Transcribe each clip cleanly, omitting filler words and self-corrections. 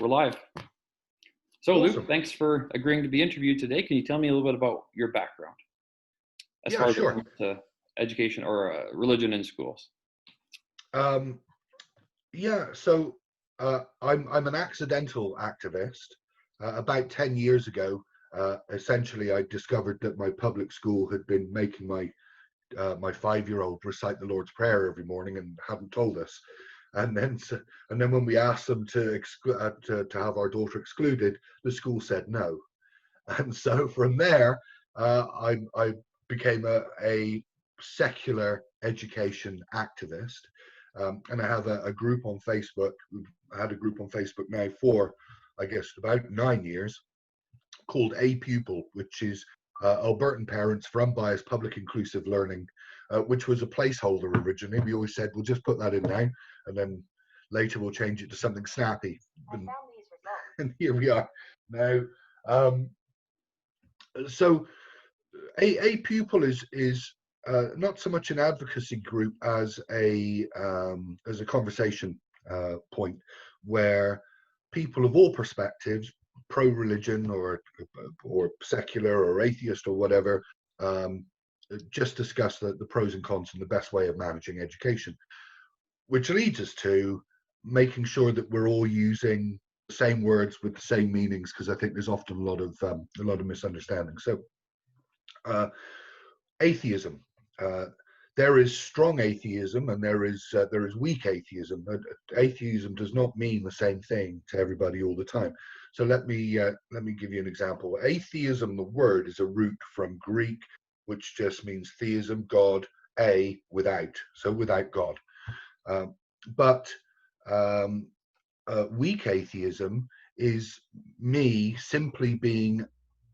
We're live. So Awesome. Luke, thanks for agreeing to be interviewed today. Can you tell me a little bit about your background as far as Sure. it comes to education or religion in schools? I'm an accidental activist. About 10 years ago, essentially, I discovered that my public school had been making my 5-year-old recite the Lord's Prayer every morning and hadn't told us. And then when we asked them to have our daughter excluded, the school said no. And so from there, I became a secular education activist. And I have a group on Facebook. I had a group on Facebook now for, I guess, about 9 years, called APUPIL, which is Albertan Parents for Unbiased Public Inclusive Learning, which was a placeholder originally. We always said, we'll just put that in now, and then later we'll change it to something snappy. And here we are now. So APUPIL is not so much an advocacy group as a conversation point where people of all perspectives, pro-religion or secular or atheist or whatever, just discuss the pros and cons and the best way of managing education, which leads us to making sure that we're all using the same words with the same meanings, because I think there's often a lot of misunderstanding. So atheism. There is strong atheism and there is weak atheism. Atheism does not mean the same thing to everybody all the time. So let me give you an example. Atheism, the word, is a root from Greek, which just means theism, God, without, so without God. But weak atheism is me simply being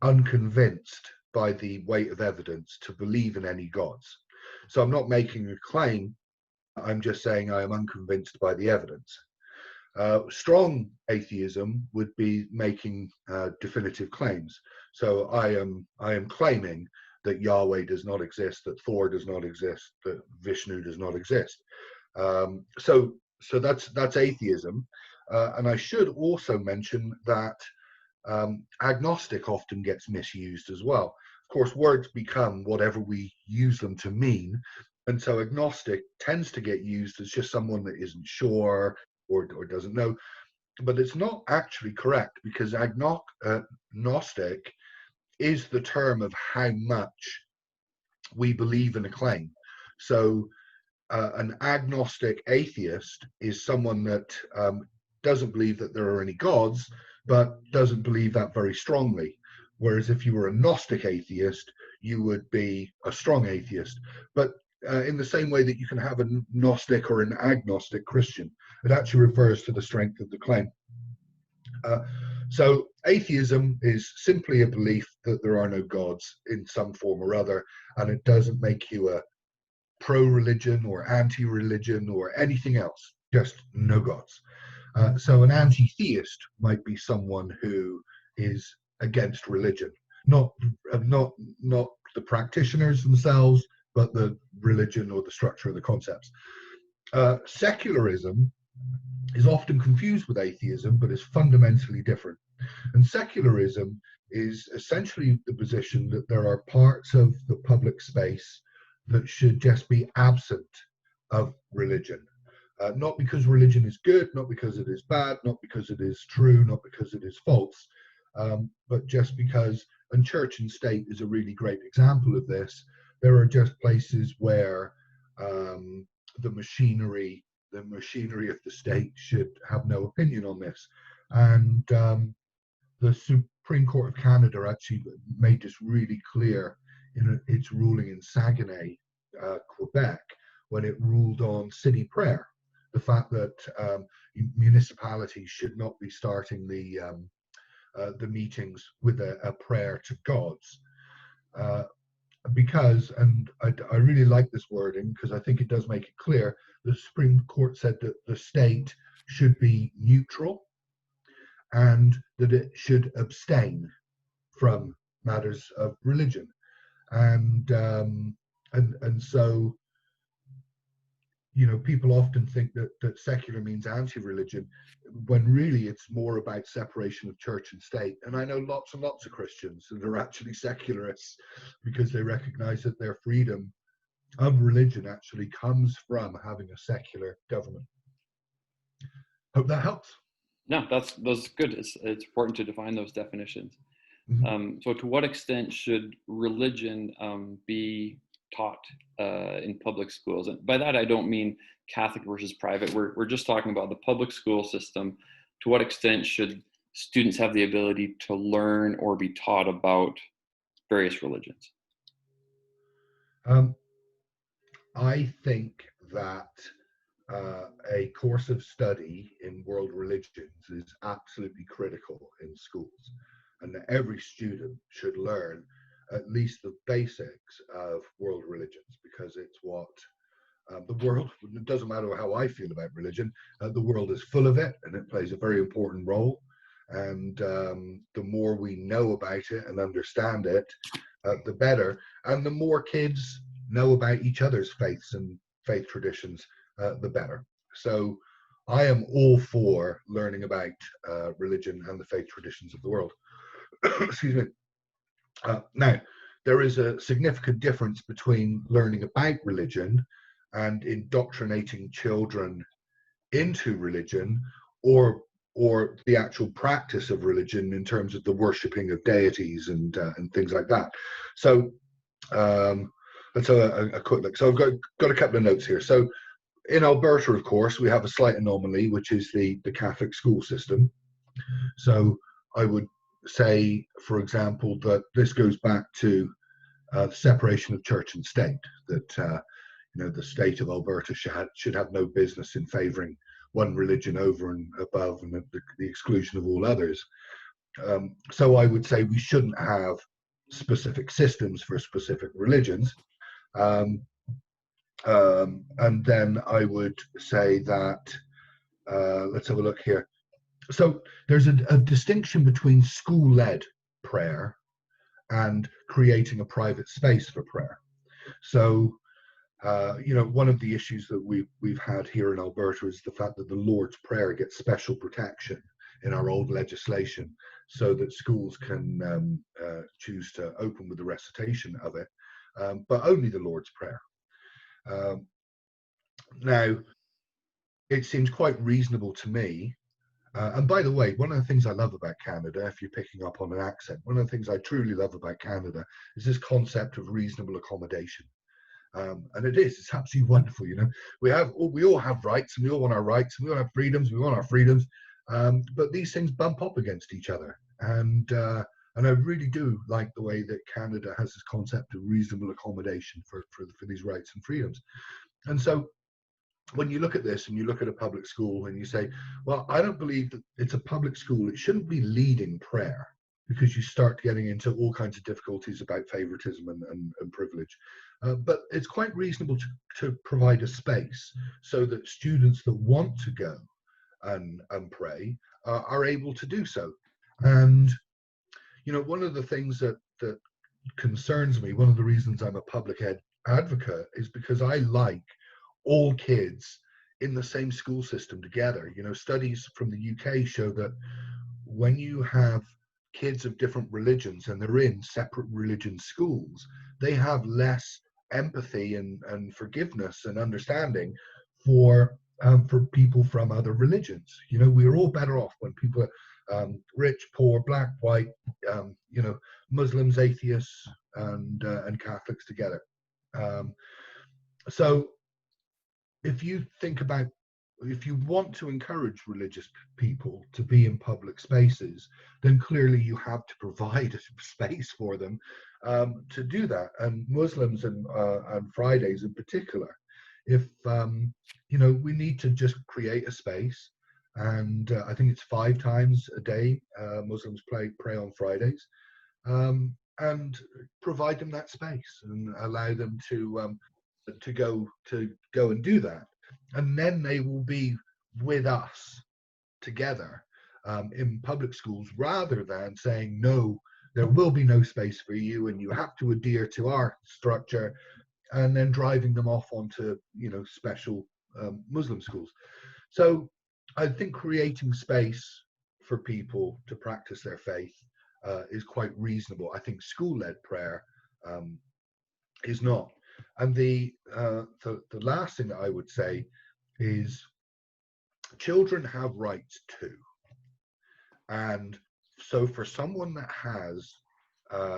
unconvinced by the weight of evidence to believe in any gods. So I'm not making a claim, I'm just saying I am unconvinced by the evidence. Strong atheism would be making definitive claims. So I am claiming that Yahweh does not exist, that Thor does not exist, that Vishnu does not exist. So that's atheism. And I should also mention that agnostic often gets misused as well. Of course, words become whatever we use them to mean, and so agnostic tends to get used as just someone that isn't sure or doesn't know, but it's not actually correct, because agnostic is the term of how much we believe in a claim. So an agnostic atheist is someone that doesn't believe that there are any gods, but doesn't believe that very strongly. Whereas if you were a Gnostic atheist, you would be a strong atheist. But in the same way that you can have a Gnostic or an agnostic Christian, it actually refers to the strength of the claim. So atheism is simply a belief that there are no gods in some form or other, and it doesn't make you a pro-religion or anti-religion or anything else, just no gods. So an anti-theist might be someone who is against religion, not the practitioners themselves, but the religion or the structure of the concepts. Secularism is often confused with atheism, but is fundamentally different. And secularism is essentially the position that there are parts of the public space that should just be absent of religion. Not because religion is good, not because it is bad, not because it is true, not because it is false, but just because, and church and state is a really great example of this, there are just places where the machinery of the state should have no opinion on this. And the Supreme Court of Canada actually made this really clear in its ruling in Saguenay, Quebec, when it ruled on city prayer. The fact that municipalities should not be starting the meetings with a prayer to gods, because, and I really like this wording because I think it does make it clear, the Supreme Court said that the state should be neutral and that it should abstain from matters of religion, and so people often think that secular means anti-religion, when really it's more about separation of church and state. And I know lots and lots of Christians that are actually secularists because they recognize that their freedom of religion actually comes from having a secular government. Hope that helps. No, that's good. It's important to define those definitions. Mm-hmm. So to what extent should religion be taught in public schools? And by that, I don't mean Catholic versus private. We're just talking about the public school system. To what extent should students have the ability to learn or be taught about various religions? I think that a course of study in world religions is absolutely critical in schools, and that every student should learn at least the basics of world religions, because it's what the world, it doesn't matter how I feel about religion, the world is full of it and it plays a very important role. And the more we know about it and understand it, the better. And the more kids know about each other's faiths and faith traditions, the better. So I am all for learning about religion and the faith traditions of the world. Excuse me. Now, there is a significant difference between learning about religion and indoctrinating children into religion, or the actual practice of religion in terms of the worshipping of deities and things like that. So let's have a quick look. So I've got a couple of notes here. So in Alberta, of course, we have a slight anomaly, which is the Catholic school system. So I would say, for example, that this goes back to the separation of church and state, that the state of Alberta should have no business in favouring one religion over and above, and the exclusion of all others. So I would say we shouldn't have specific systems for specific religions. And then I would say that, let's have a look here. So there's a distinction between school-led prayer and creating a private space for prayer. So, one of the issues that we've had here in Alberta is the fact that the Lord's Prayer gets special protection in our old legislation, so that schools can choose to open with the recitation of it, but only the Lord's Prayer. Now, it seems quite reasonable to me. And by the way, one of the things I love about Canada, if you're picking up on an accent, one of the things I truly love about Canada is this concept of reasonable accommodation. And it's absolutely wonderful. We all have rights, and we all want our rights, and we all have freedoms, we want our freedoms. But these things bump up against each other. And I really do like the way that Canada has this concept of reasonable accommodation for these rights and freedoms. And so when you look at this and you look at a public school and you say, well, I don't believe that it's a public school, it shouldn't be leading prayer, because you start getting into all kinds of difficulties about favoritism and privilege. But it's quite reasonable to provide a space so that students that want to go and pray are able to do so. And, one of the things that concerns me, one of the reasons I'm a public ed advocate, is because I like all kids in the same school system together. Studies from the UK show that when you have kids of different religions and they're in separate religion schools, they have less empathy and forgiveness and understanding for people from other religions. We're all better off when people are rich, poor, black, white, Muslims, atheists, and Catholics together. So if you want to encourage religious people to be in public spaces, then clearly you have to provide a space for them to do that. And Muslims and Fridays in particular, if we need to just create a space, and I think it's 5 times a day Muslims pray on Fridays, and provide them that space and allow them to go and do that, and then they will be with us together in public schools, rather than saying, no, there will be no space for you and you have to adhere to our structure, and then driving them off onto special Muslim schools. So I think creating space for people to practice their faith is quite reasonable. I think school-led prayer um, is not. And the last thing that I would say is children have rights too. And so for someone that has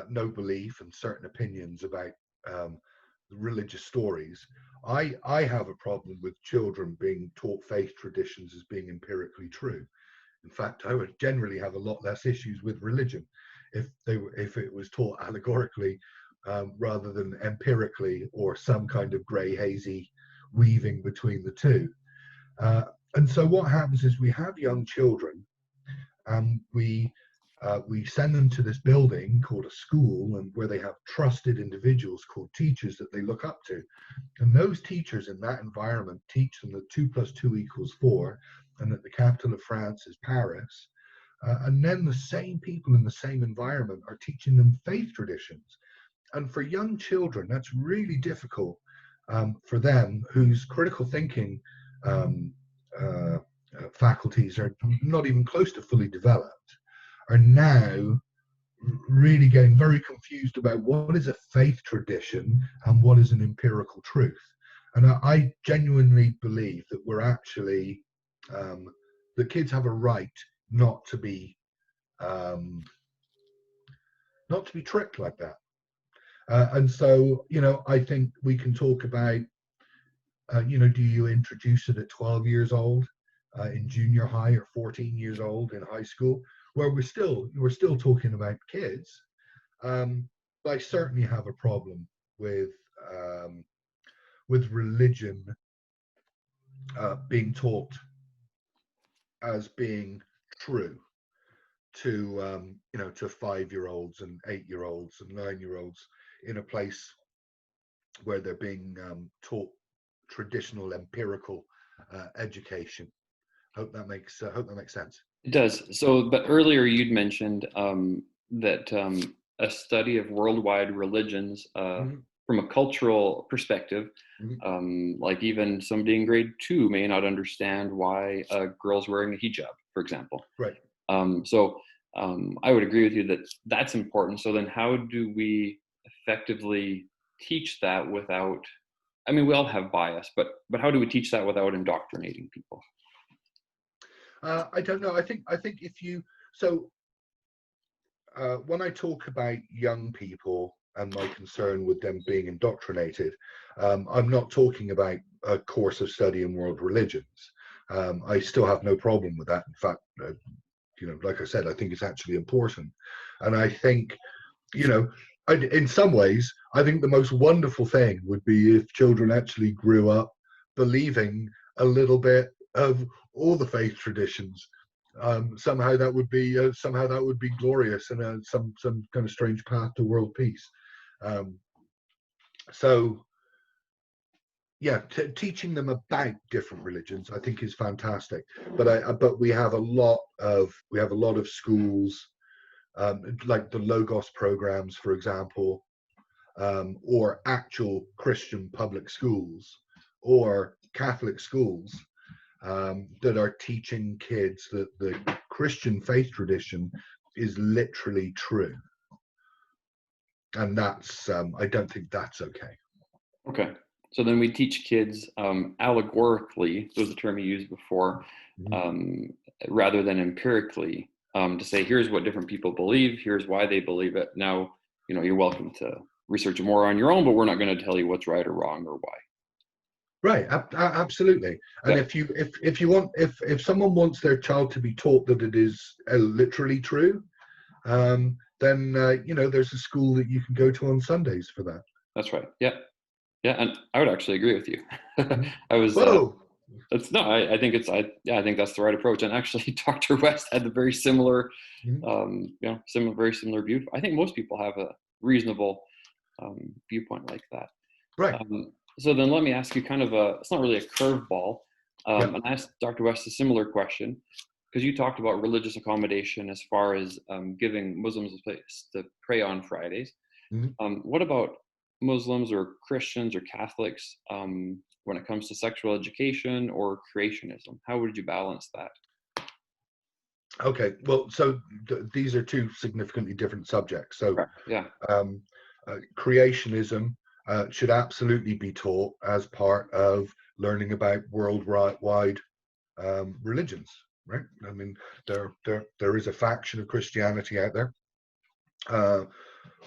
no belief and certain opinions about um, religious stories, I have a problem with children being taught faith traditions as being empirically true. In fact, I would generally have a lot less issues with religion if it was taught allegorically rather than empirically, or some kind of grey hazy weaving between the two. Uh, and so what happens is we have young children, and we send them to this building called a school, and where they have trusted individuals called teachers that they look up to. And those teachers in that environment teach them that 2 + 2 = 4, and that the capital of France is Paris. And then the same people in the same environment are teaching them faith traditions. And for young children, that's really difficult for them, whose critical thinking um, faculties are not even close to fully developed, are now really getting very confused about what is a faith tradition and what is an empirical truth. And I genuinely believe that we're actually, the kids have a right not to be um, not to be tricked like that. And so, I think we can talk about, do you introduce it at 12 years old in junior high, or 14 years old in high school, where we're still talking about kids. But I certainly have a problem um, with religion being taught as being true to 5-year-olds and 8-year-olds and 9-year-olds in a place where they're being taught traditional empirical education. Hope that makes sense. It does. So, but earlier you'd mentioned that a study of worldwide religions Mhm, from a cultural perspective, mhm. like even somebody in grade 2 may not understand why a girl's wearing a hijab, for example. Right. So I would agree with you that that's important. So then how do we effectively teach that without, I mean, we all have bias, but how do we teach that without indoctrinating people? I don't know. I think if you so when I talk about young people and my concern with them being indoctrinated, I'm not talking about a course of study in world religions. I still have no problem with that. In fact, like I said, I think it's actually important. And I think, you know, in some ways, I think the most wonderful thing would be if children actually grew up believing a little bit of all the faith traditions. Somehow that would be glorious, and some kind of strange path to world peace. Um, so yeah, teaching them about different religions, I think, is fantastic. But we have a lot of schools, like the Logos programs, for example, or actual Christian public schools or Catholic schools that are teaching kids that the Christian faith tradition is literally true, and I don't think that's okay. Okay. So then we teach kids allegorically, was the term you used before, Mhm. um, rather than empirically, to say, here's what different people believe, here's why they believe it. Now, you're welcome to research more on your own, but we're not going to tell you what's right or wrong or why. Right, absolutely. And Yeah, if someone wants their child to be taught that it is literally true, then there's a school that you can go to on Sundays for that. that's right. Yeah. Yeah. And I would actually agree with you. Mhm. I was, Whoa. it's no, I think I think that's the right approach. And actually Dr. West had a very similar, Mhm. very similar view. I think most people have a reasonable viewpoint like that. Right. So then let me ask you kind of it's not really a curveball. Yeah. And I asked Dr. West a similar question, because you talked about religious accommodation as far as giving Muslims a place to pray on Fridays. Mhm. What about Muslims or Christians or Catholics when it comes to sexual education or creationism? How would you balance that? Okay, well, so these are two significantly different subjects. So Correct. Yeah. um, creationism should absolutely be taught as part of learning about worldwide religions, right? I mean, there is a faction of Christianity out there,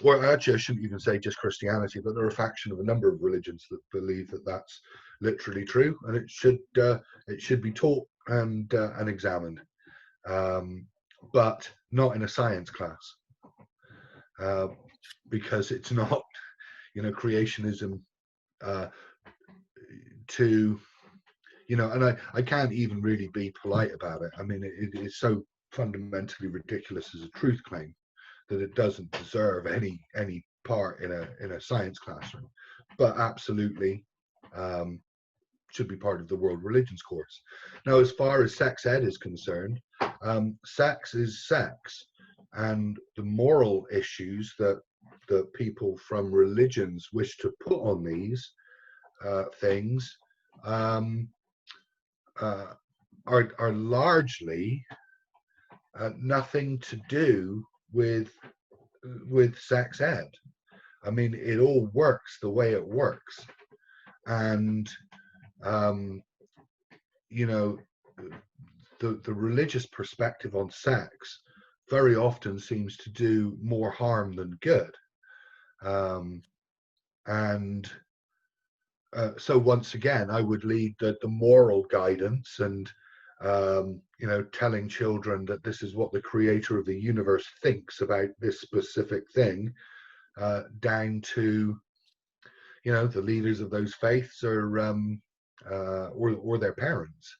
or actually, I shouldn't even say just Christianity, but there are a faction of a number of religions that believe that that's literally true, and it should be taught and examined, but not in a science class, because it's not, creationism to, and I can't even really be polite about it. I mean, it is so fundamentally ridiculous as a truth claim that it doesn't deserve any part in a science classroom, but absolutely should be part of the world religions course. Now, as far as sex ed is concerned, sex is sex, and the moral issues that people from religions wish to put on these things are largely nothing to do with sex ed. I mean, it all works the way it works, and the religious perspective on sex very often seems to do more harm than good, and so once again, I would lead that the moral guidance and telling children that this is what the creator of the universe thinks about this specific thing, down to the leaders of those faiths or their parents.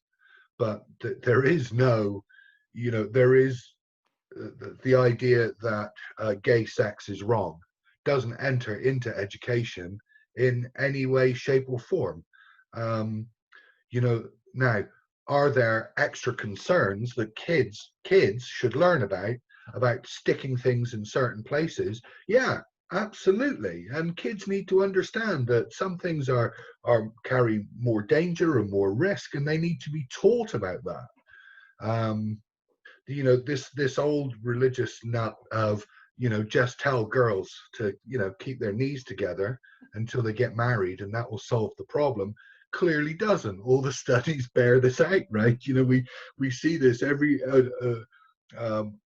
But there is no, there is the idea that gay sex is wrong doesn't enter into education in any way, shape, or form. Now, are there extra concerns that kids should learn about sticking things in certain places? Yeah, absolutely. And kids need to understand that some things are carry more danger and more risk, and they need to be taught about that. This old religious nut of just tell girls to keep their knees together until they get married and that will solve the problem clearly doesn't. All the studies bear this out, right? We see this every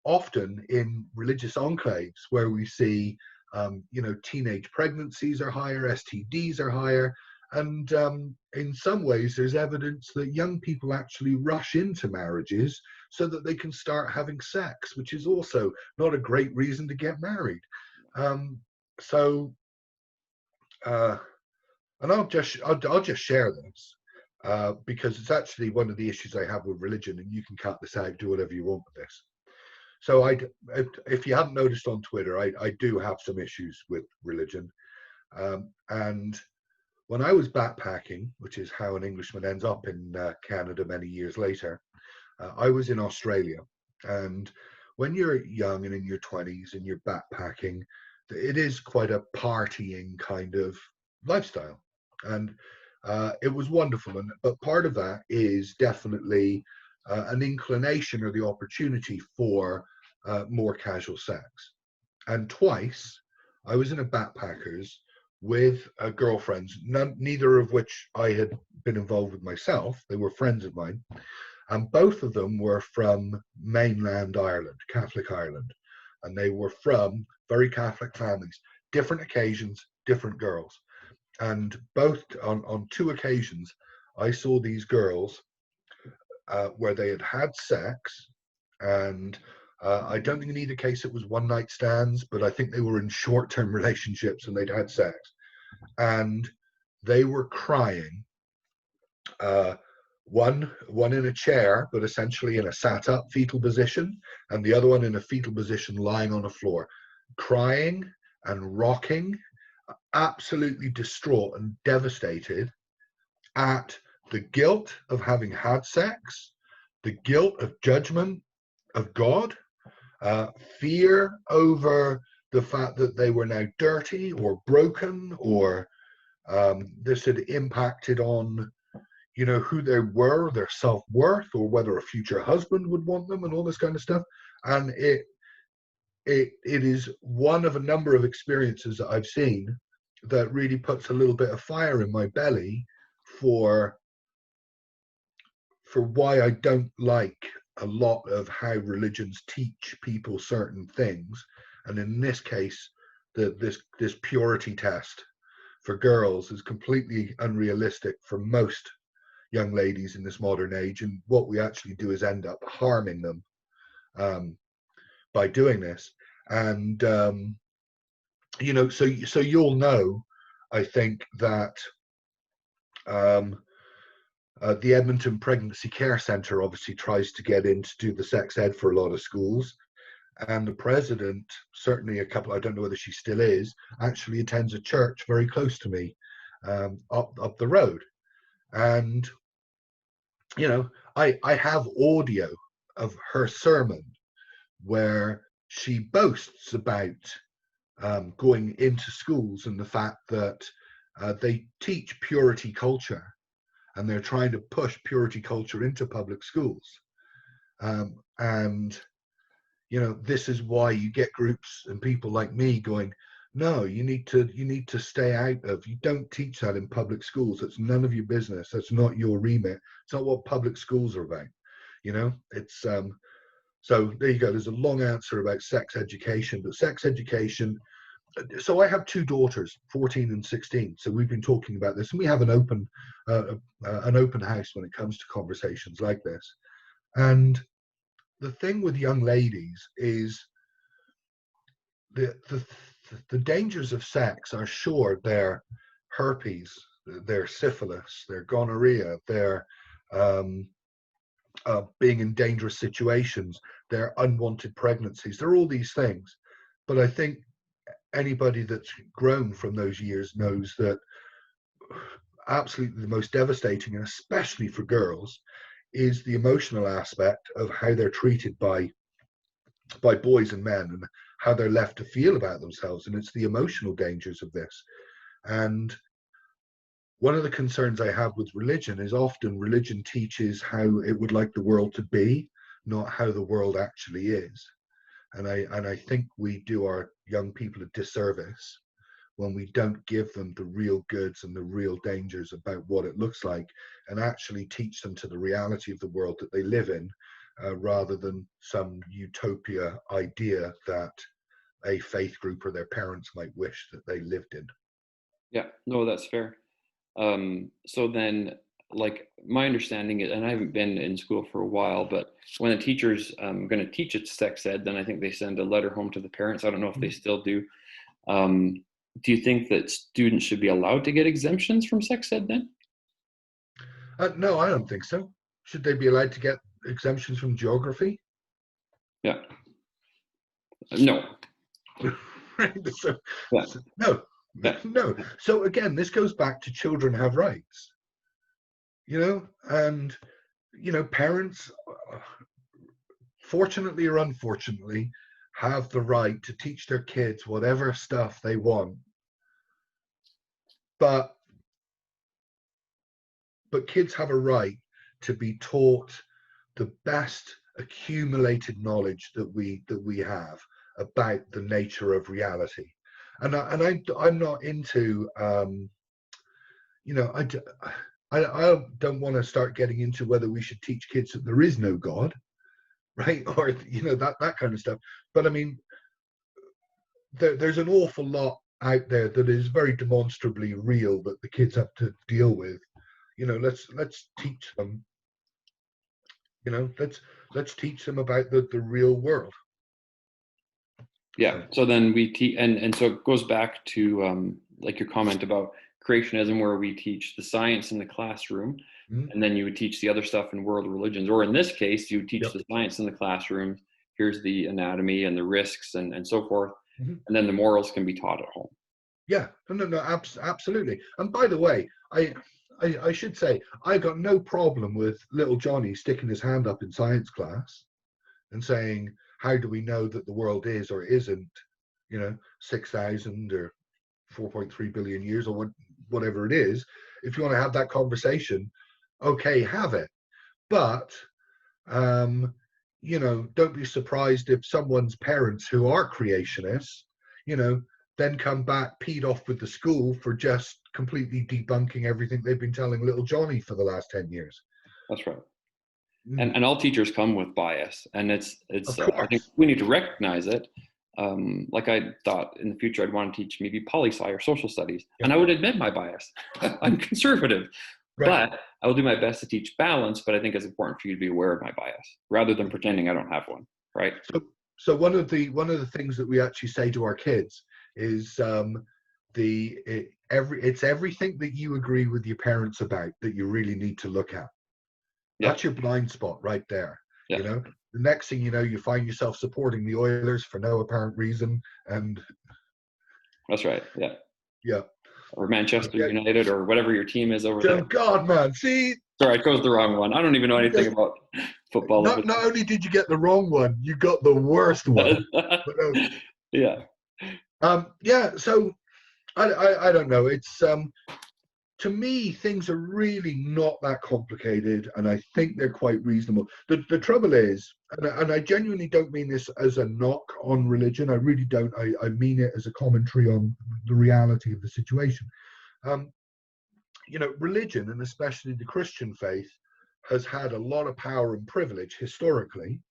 often in religious enclaves where we see teenage pregnancies are higher, STDs are higher, and in some ways there's evidence that young people actually rush into marriages so that they can start having sex, which is also not a great reason to get married. And I'll just share this because it's actually one of the issues I have with religion, and you can cut this out, do whatever you want with this. So if you haven't noticed on Twitter, I do have some issues with religion, and when I was backpacking, which is how an Englishman ends up in Canada many years later, I was in Australia. And when you're young and in your 20s and you're backpacking, it is quite a partying kind of lifestyle. And it was wonderful. But part of that is definitely an inclination or the opportunity for more casual sex. And twice I was in a backpackers with girlfriends, neither of which I had been involved with myself. They were friends of mine. And both of them were from mainland Ireland, Catholic Ireland. And they were from very Catholic families, different occasions, different girls. And both on two occasions, I saw these girls where they had sex. And I don't think in either case it was one night stands, but I think they were in short-term relationships and they'd had sex. And they were crying. One in a chair, but essentially in a sat up fetal position, and the other one in a fetal position lying on the floor, crying and rocking, absolutely distraught and devastated at the guilt of having had sex, the guilt of judgment of God, fear over the fact that they were now dirty or broken or This had impacted on, who they were, their self-worth, or whether a future husband would want them, and all this kind of stuff. And it is one of a number of experiences that I've seen that really puts a little bit of fire in my belly for why I don't like a lot of how religions teach people certain things. And in this case, this purity test for girls is completely unrealistic for most young ladies in this modern age. And what we actually do is end up harming them by doing this. And so you'll know, I think, that the Edmonton Pregnancy Care Centre obviously tries to get in to do the sex ed for a lot of schools. And the president, certainly I don't know whether she still is, actually attends a church very close to me, up the road. And, I have audio of her sermon where she boasts about going into schools and the fact that they teach purity culture, and they're trying to push purity culture into public schools. And this is why you get groups and people like me going, no, you need to stay out of, you don't teach that in public schools. It's none of your business. That's not your remit. It's not what public schools are about. It's so there you go. There's a long answer about sex education, but sex education. So I have two daughters, 14 and 16. So we've been talking about this, and we have an open house when it comes to conversations like this. And the thing with young ladies is the dangers of sex are, sure, they're herpes, they're syphilis, they're gonorrhea, they're being in dangerous situations, they're unwanted pregnancies, they're all these things. But I think anybody that's grown from those years knows that absolutely the most devastating, and especially for girls, is the emotional aspect of how they're treated by boys and men, and how they're left to feel about themselves. And it's the emotional dangers of this. And one of the concerns I have with religion is often religion teaches how it would like the world to be, not how the world actually is. And I think we do our young people a disservice when we don't give them the real goods and the real dangers about what it looks like, and actually teach them to the reality of the world that they live in, rather than some utopia idea that a faith group or their parents might wish that they lived in. Yeah, no, that's fair. So then, like, my understanding is, and I haven't been in school for a while, but when a teacher's going to teach it sex ed, then I think they send a letter home to the parents. I don't know if they still do. Do you think that students should be allowed to get exemptions from sex ed then? No, I don't think so. Should they be allowed to get exemptions from geography? Yeah. No. Right. Yeah. No. Yeah. No. So again, this goes back to children have rights. And parents, fortunately or unfortunately, have the right to teach their kids whatever stuff they want. But kids have a right to be taught the best accumulated knowledge that we have about the nature of reality. And I'm not into I don't want to start getting into whether we should teach kids that there is no God, right? Or that kind of stuff. But I mean, there's an awful lot out there that is very demonstrably real that the kids have to deal with. Let's teach them. Let's teach them about the real world. Yeah. So then we teach, and so it goes back to like your comment about creationism, where we teach the science in the classroom, and then you would teach the other stuff in world religions, or in this case, you would teach the science in the classroom. Here's the anatomy and the risks and so forth, and then the morals can be taught at home. Yeah, no, absolutely. And by the way, I should say I got no problem with little Johnny sticking his hand up in science class and saying, how do we know that the world is or isn't 6,000 or 4.3 billion years or whatever it is. If you want to have that conversation, okay, have it. But don't be surprised if someone's parents who are creationists, then come back peed off with the school for just completely debunking everything they've been telling little Johnny for the last 10 years. That's right. And all teachers come with bias, and it's Of I think course. we need to recognize it. Like I thought in the future I'd want to teach maybe poli-sci or social studies, and I would admit my bias. I'm conservative, Right. but I will do my best to teach balance. But I think it's important for you to be aware of my bias rather than pretending I don't have one. Right. So one of the things that we actually say to our kids is it's everything that you agree with your parents about that you really need to look at. Yeah. That's your blind spot right there. Yeah. The next thing you know, you find yourself supporting the Oilers for no apparent reason, and that's right. Yeah. Yeah. Or Manchester United or whatever your team is over there. God, man. See? Sorry, I chose the wrong one. I don't even know anything about football. Not only did you get the wrong one, you got the worst one. Yeah. So I don't know. It's to me, things are really not that complicated, and I think they're quite reasonable. The trouble is, and I genuinely don't mean this as a knock on religion. I really don't. I mean it as a commentary on the reality of the situation. Religion, and especially the Christian faith, has had a lot of power and privilege historically.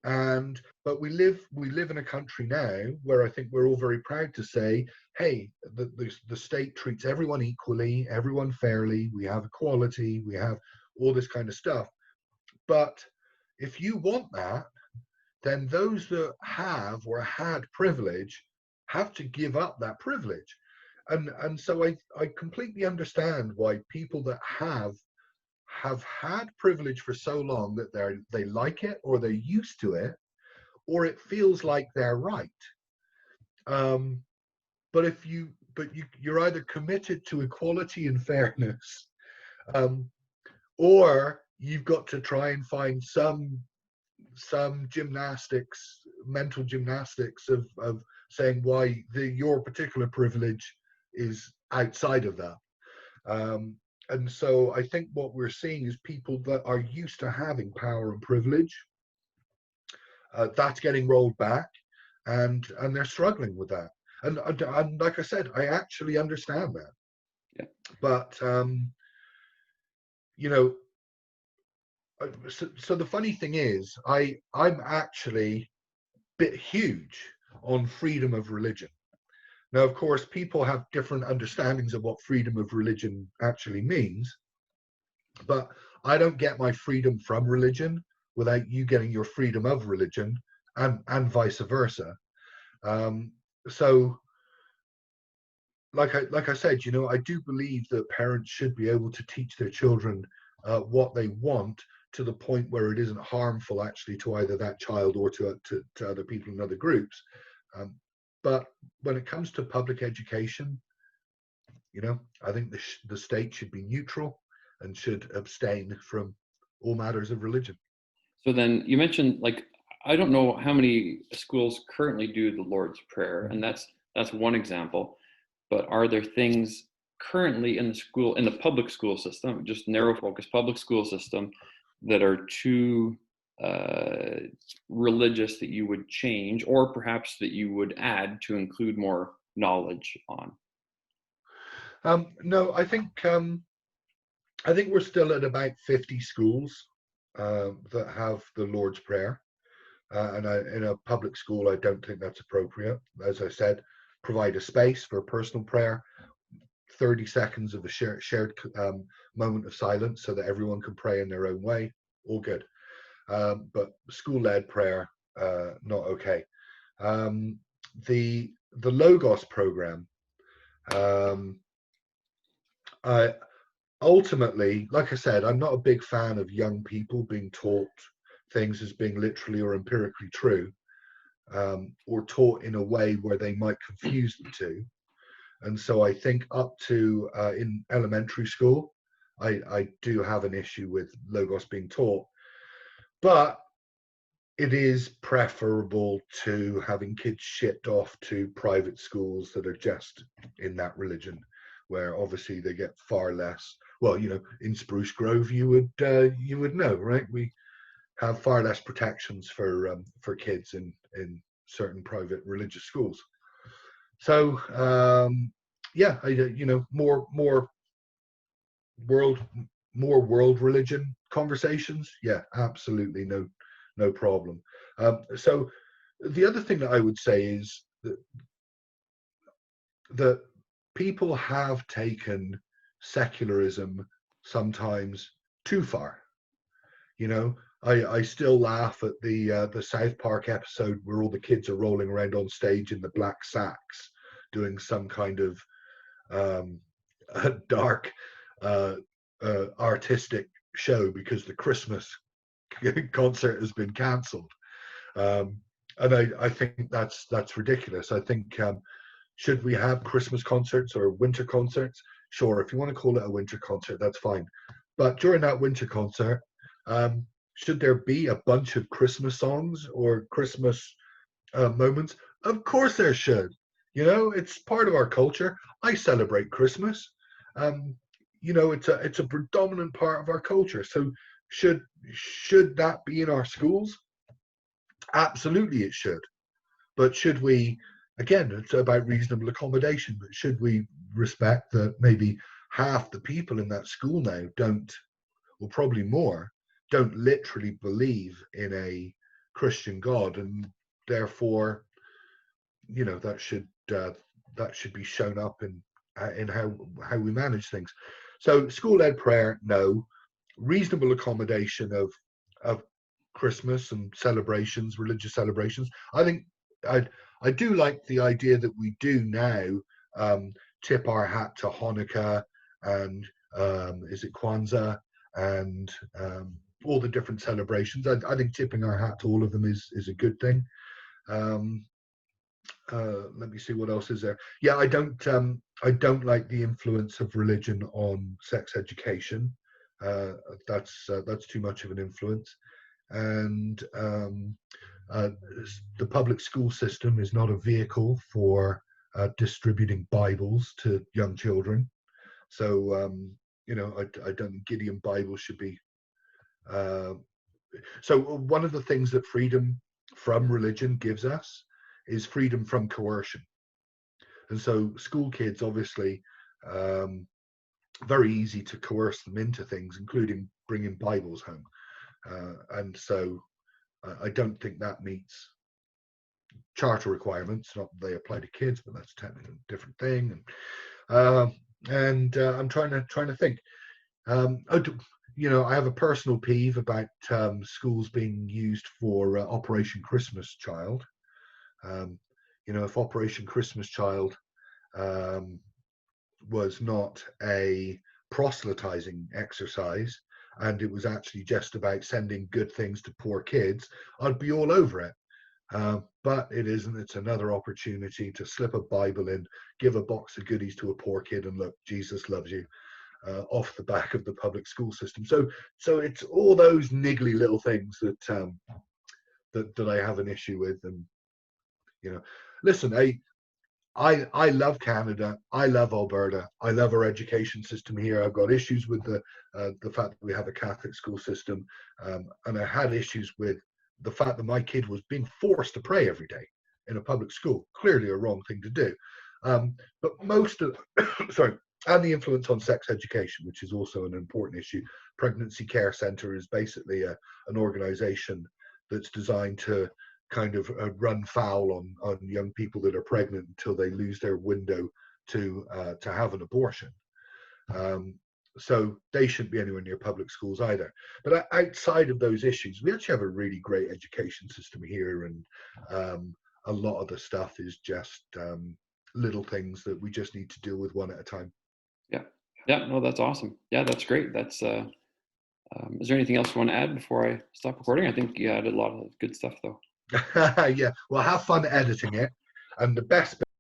But we live in a country now where I think we're all very proud to say, hey, the state treats everyone equally, everyone fairly, we have equality, we have all this kind of stuff. But if you want that, then those that have or had privilege have to give up that privilege. And so I completely understand why people that have had privilege for so long that they like it, or they're used to it, or it feels like they're right. But you're either committed to equality and fairness, or you've got to try and find some mental gymnastics of saying why your particular privilege is outside of that. And so I think what we're seeing is people that are used to having power and privilege, that's getting rolled back, and they're struggling with that. And like I said, I actually understand that. Yeah. But so the funny thing is, I'm actually a bit huge on freedom of religion. Now, of course, people have different understandings of what freedom of religion actually means, but I don't get my freedom from religion without you getting your freedom of religion, and vice versa. So like I said, I do believe that parents should be able to teach their children what they want, to the point where it isn't harmful actually to either that child or to other people in other groups. But when it comes to public education, I think the state should be neutral and should abstain from all matters of religion. So then you mentioned, like, I don't know how many schools currently do the Lord's Prayer, and that's one example. But are there things currently in the public school system, just narrow focus public school system, that are too religious that you would change, or perhaps that you would add to include more knowledge on? No, I think we're still at about 50 schools that have the Lord's Prayer. And in a public school, I don't think that's appropriate. As I said, provide a space for personal prayer, 30 seconds of a shared moment of silence so that everyone can pray in their own way. All good. But school-led prayer, not okay. The Logos program, ultimately, like I said, I'm not a big fan of young people being taught things as being literally or empirically true, or taught in a way where they might confuse the two. And so I think up to in elementary school, I do have an issue with Logos being taught. But it is preferable to having kids shipped off to private schools that are just in that religion, where obviously they get far less. Well, in Spruce Grove, you would know, right? We have far less protections for kids in certain private religious schools. So yeah, more world religion conversations. Yeah, absolutely, no problem. So the other thing that I would say is that people have taken secularism sometimes too far. I still laugh at the South Park episode where all the kids are rolling around on stage in the black sacks doing some kind of dark artistic show because the Christmas concert has been cancelled. And I think that's ridiculous. I think should we have Christmas concerts or winter concerts? Sure, if you want to call it a winter concert, that's fine. But during that winter concert, should there be a bunch of Christmas songs or Christmas moments? Of course there should. It's part of our culture. I celebrate Christmas. It's a predominant part of our culture. So should that be in our schools? Absolutely, it should. But should we? Again, it's about reasonable accommodation. But should we respect that maybe half the people in that school now don't, or probably more, don't literally believe in a Christian God, and therefore, that should be shown up in how we manage things. So, school-led prayer, no. Reasonable accommodation of Christmas and celebrations, religious celebrations. I think I do like the idea that we do now tip our hat to Hanukkah and is it Kwanzaa and all the different celebrations. I think tipping our hat to all of them is a good thing. Let me see what else is there. Yeah, I don't like the influence of religion on sex education. That's too much of an influence. And the public school system is not a vehicle for distributing Bibles to young children. So I don't think Gideon Bible should be. So one of the things that freedom from religion gives us is freedom from coercion. And so school kids, obviously, very easy to coerce them into things, including bringing Bibles home. And so I don't think that meets charter requirements. Not that they apply to kids, but that's technically a different thing. And I'm trying to think. I have a personal peeve about schools being used for Operation Christmas Child. If Operation Christmas Child was not a proselytizing exercise and it was actually just about sending good things to poor kids, I'd be all over it. But it isn't. It's another opportunity to slip a Bible in, give a box of goodies to a poor kid, and look, Jesus loves you, off the back of the public school system. So it's all those niggly little things that that I have an issue with. And listen, I love Canada. I love Alberta. I love our education system here. I've got issues with the fact that we have a Catholic school system, and I had issues with the fact that my kid was being forced to pray every day in a public school. Clearly a wrong thing to do. But most of, sorry, and the influence on sex education, which is also an important issue. Pregnancy Care Centre is basically an organisation that's designed to kind of run foul on young people that are pregnant until they lose their window to have an abortion. So they shouldn't be anywhere near public schools either. But outside of those issues, we actually have a really great education system here, and a lot of the stuff is just little things that we just need to deal with one at a time. Yeah, no, that's awesome. Yeah, that's great. That's is there anything else you want to add before I stop recording? I think you added a lot of good stuff though. Yeah, well, have fun editing it, and the best